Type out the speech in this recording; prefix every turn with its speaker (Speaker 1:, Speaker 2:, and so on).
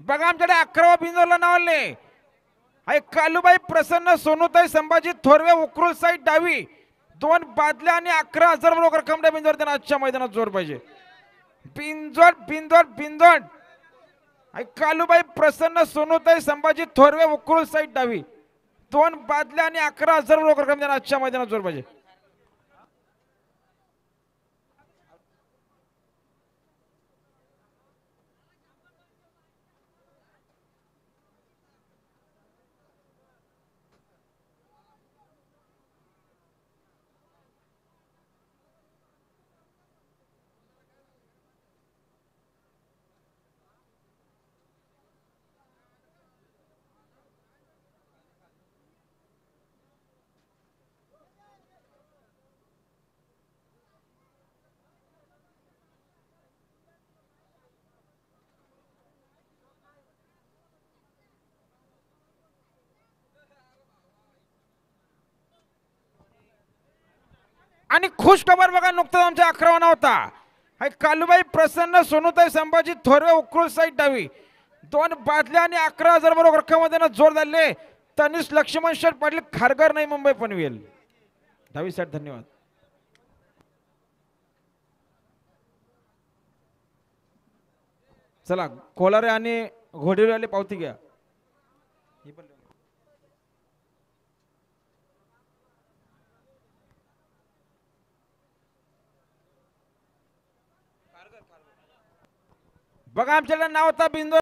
Speaker 1: बघा आमच्याकडे 11वा बिंदूला नाव आले आहे कालूबाई प्रसन्न सोनूताई संभाजी थोरवे उकरूल साईड डावी 2 बादल्या आणि 11,000 लोक रक्कम त्या बिंदूवर त्यांना आजच्या मैदानात जोर पाहिजे. बिंदोड बिंदोड बिंदोड आहे कालूबाई प्रसन्न सोनूताई संभाजी थोरवे उकरूल साईड डावी 2 बादल्या आणि 11,000 लोक रक्कम त्यांना आजच्या मैदानात जोर पाहिजे. आणि खुश खबर बघा नुकताच आमच्या 11वा होता हाय कालूबाई प्रसन्न सोनूताई संभाजी थोरवे उकरूल साईड डावी 2 बादल्या आणि 11,000 लोक रक्कम जोर झाले. तनिष लक्ष्मण शेठ पाटील खारघर नाही मुंबई पनवेल डावी साईड. धन्यवाद. चला कोलारे आणि घोडेवाले पावती घ्या. बघा आमच्याकडे नाव होता बिंदू